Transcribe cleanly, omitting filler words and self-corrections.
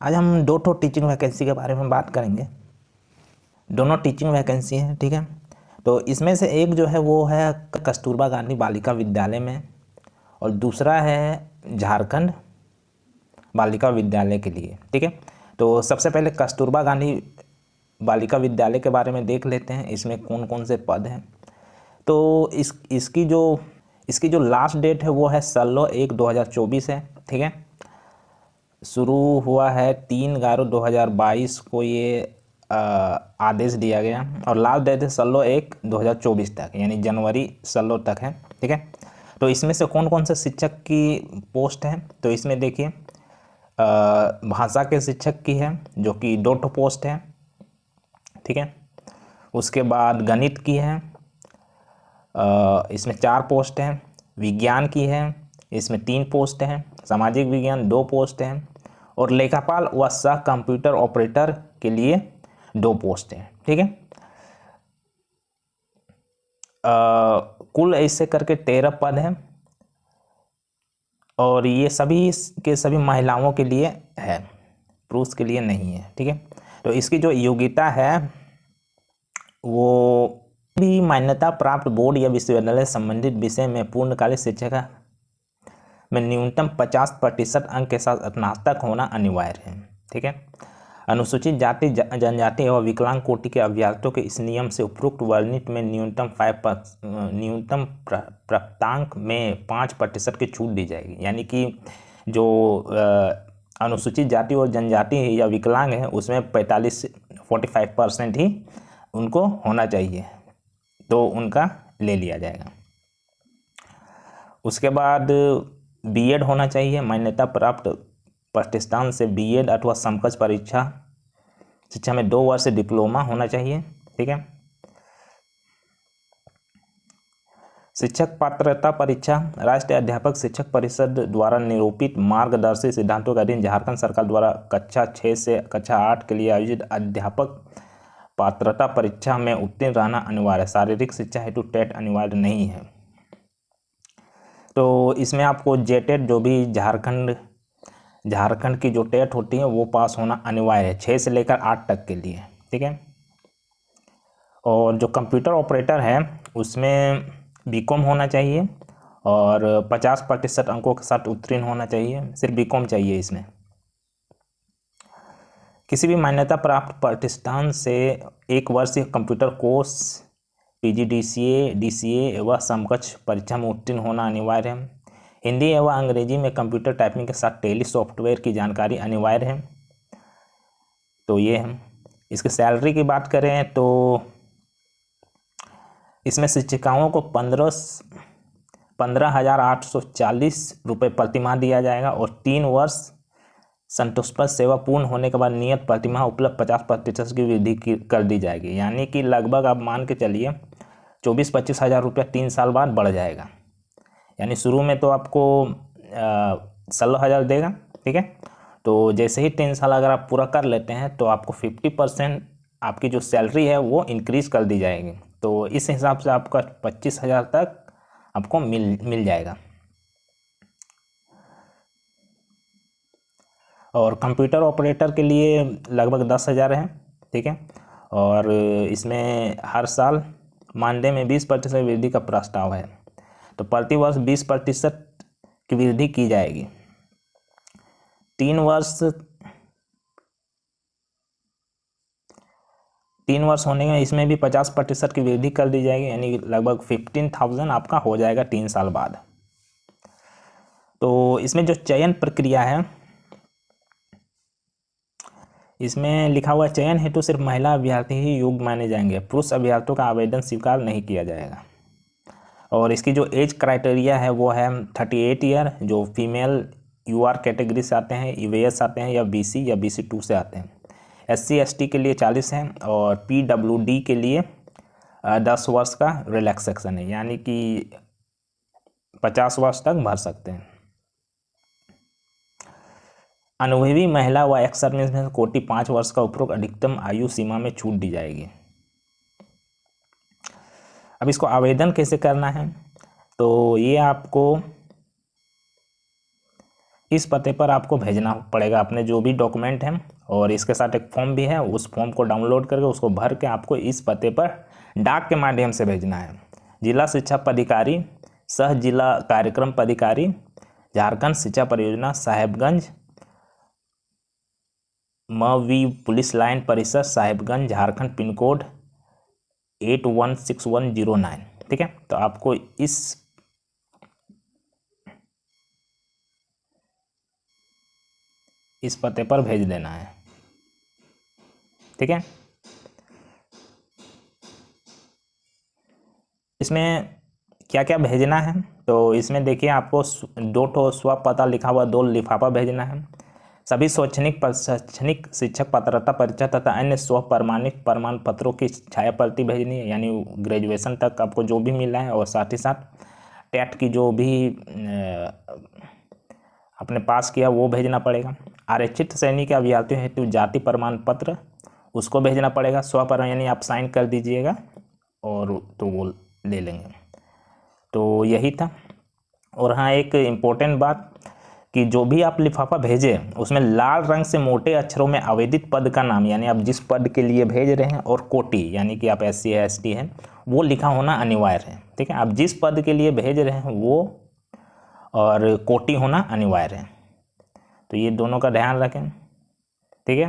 आज हम दो ठो टीचिंग वैकेंसी के बारे में बात करेंगे। दोनों टीचिंग वैकेंसी हैं, ठीक है। तो इसमें से एक जो है वो है कस्तूरबा गांधी बालिका विद्यालय में, और दूसरा है झारखंड बालिका विद्यालय के लिए, ठीक है। तो सबसे पहले कस्तूरबा गांधी बालिका विद्यालय के बारे में देख लेते हैं, इसमें कौन कौन से पद हैं। तो इसकी जो लास्ट डेट है वो है 16/1/2024 है, ठीक है। शुरू हुआ है 3/11/2022 को ये आदेश दिया गया, और लास्ट डेट है 16/1/2024 तक, यानी जनवरी 16 तक है, ठीक है। तो इसमें से कौन कौन से शिक्षक की पोस्ट है, तो इसमें देखिए भाषा के शिक्षक की है जो कि 2 ठो पोस्ट है, ठीक है। उसके बाद गणित की है, इसमें 4 पोस्ट हैं। विज्ञान की है, इसमें 3 पोस्ट हैं। सामाजिक विज्ञान 2 पोस्ट हैं, और लेखापाल व सह कंप्यूटर ऑपरेटर के लिए 2 पोस्ट हैं, ठीक है। कुल ऐसे करके 13 पद हैं, और ये सभी के सभी महिलाओं के लिए है, पुरुष के लिए नहीं है, ठीक है। तो इसकी जो योग्यता है वो भी मान्यता प्राप्त बोर्ड या विश्वविद्यालय संबंधित विषय में पूर्णकालिक शिक्षक में न्यूनतम 50% अंक के साथ स्नातक होना अनिवार्य है, ठीक है। अनुसूचित जाति जनजाति एवं विकलांग कोटि के अभ्यर्थियों के इस नियम से उपरोक्त वर्णित में न्यूनतम प्राप्तांक में 5% की छूट दी जाएगी। यानी कि जो अनुसूचित जाति और जनजाति या विकलांग है उसमें 45% ही उनको होना चाहिए, तो उनका ले लिया जाएगा। उसके बाद बीएड होना चाहिए, मान्यता प्राप्त प्रतिष्ठान से बीएड अथवा समकक्ष परीक्षा शिक्षा में 2 वर्ष डिप्लोमा होना चाहिए, ठीक है। शिक्षक पात्रता परीक्षा राष्ट्रीय अध्यापक शिक्षक परिषद द्वारा निरूपित मार्गदर्शी सिद्धांतों के अधीन झारखंड सरकार द्वारा कक्षा 6 से कक्षा 8 के लिए आयोजित अध्यापक पात्रता परीक्षा में उत्तीर्ण रहना अनिवार्य। शारीरिक शिक्षा हेतु टेट अनिवार्य नहीं है। तो इसमें आपको जेटेट जो भी झारखंड की जो टेट होती है वो पास होना अनिवार्य है 6 से लेकर 8 तक के लिए, ठीक है। और जो कंप्यूटर ऑपरेटर है उसमें बीकॉम होना चाहिए, और 50% अंकों के साथ उत्तीर्ण होना चाहिए, सिर्फ बीकॉम चाहिए इसमें। किसी भी मान्यता प्राप्त प्रतिष्ठान से 1 वर्षीय कंप्यूटर कोर्स पीजीडीसीए डीसीए व समकक्ष परीक्षा में उत्तीर्ण होना अनिवार्य है। हिंदी एवं अंग्रेजी में कंप्यूटर टाइपिंग के साथ टेली सॉफ्टवेयर की जानकारी अनिवार्य है। तो ये है। इसके सैलरी की बात करें तो इसमें शिक्षिकाओं को 15,840 रुपये प्रतिमाह दिया जाएगा, और 3 वर्ष संतोषप्रद सेवा पूर्ण होने के बाद नियत प्रतिमाह उपलब्ध 50% की वृद्धि कर दी जाएगी। यानी कि लगभग आप मान के चलिए 24-25 हज़ार रुपया 3 साल बाद बढ़ जाएगा। यानी शुरू में तो आपको 16,000 देगा, ठीक है। तो जैसे ही 3 साल अगर आप पूरा कर लेते हैं तो आपको 50% आपकी जो सैलरी है वो इंक्रीज कर दी जाएगी। तो इस हिसाब से आपका 25,000 तक आपको मिल जाएगा। और कंप्यूटर ऑपरेटर के लिए लगभग 10,000 है, ठीक है। और इसमें हर साल मानदेय में 20% वृद्धि का प्रस्ताव है। तो प्रति वर्ष 20% की वृद्धि की जाएगी। 3 वर्ष होने में इसमें भी 50% की वृद्धि कर दी जाएगी, यानी लगभग 15,000 आपका हो जाएगा 3 साल बाद। तो इसमें जो चयन प्रक्रिया है इसमें लिखा हुआ चयन हेतु सिर्फ महिला अभ्यर्थी ही योग्य माने जाएंगे, पुरुष अभ्यर्थियों का आवेदन स्वीकार नहीं किया जाएगा। और इसकी जो एज क्राइटेरिया है वो है 38 ईयर, जो फीमेल यूआर कैटेगरी से आते हैं, ईवीएस आते हैं, या बीसी या BC2 से आते हैं। SC ST के लिए 40 है, और PWD के लिए 10 वर्ष का रिलैक्सेशन है, यानी कि 50 वर्ष तक भर सकते हैं। अनुभवी महिला व एक्स सर्विसमैन कोटि 5 वर्ष का उपरोक्त अधिकतम आयु सीमा में छूट दी जाएगी। अब इसको आवेदन कैसे करना है, तो ये आपको इस पते पर आपको भेजना पड़ेगा अपने जो भी डॉक्यूमेंट हैं, और इसके साथ एक फॉर्म भी है, उस फॉर्म को डाउनलोड करके उसको भर के आपको इस पते पर डाक के माध्यम से भेजना है। जिला शिक्षा पदाधिकारी, सह जिला कार्यक्रम पदाधिकारी, झारखंड शिक्षा परियोजना, साहेबगंज, मवी पुलिस लाइन परिसर, साहेबगंज, झारखंड, पिन कोड 816109। ठीक है, तो आपको इस पते पर भेज देना है। ठीक है, इसमें क्या क्या भेजना है, तो इसमें देखिए आपको 2 स्व पता लिखा हुआ 2 लिफाफा भेजना है। सभी शैक्षणिक प्रशिक्षणिक शिक्षक पात्रता परीक्षा तथा अन्य स्व प्रमाणित प्रमाण पत्रों की छाया प्रति भेजनी है, यानी ग्रेजुएशन तक आपको जो भी मिला है, और साथ ही साथ टेट की जो भी आपने पास किया वो भेजना पड़ेगा। आरक्षित श्रेणी के अभ्यर्थियों हेतु जाति प्रमाण पत्र उसको भेजना पड़ेगा, स्वपर यानी आप साइन कर दीजिएगा और तो वो ले लेंगे। तो यही था। और हाँ, एक इम्पोर्टेंट बात कि जो भी आप लिफाफा भेजें उसमें लाल रंग से मोटे अक्षरों में आवेदित पद का नाम, यानी आप जिस पद के लिए भेज रहे हैं, और कोटि यानी कि आप SC है ST है, वो लिखा होना अनिवार्य है। ठीक है, आप जिस पद के लिए भेज रहे हैं वो और कोटि होना अनिवार्य है। तो ये दोनों का ध्यान रखें। ठीक है।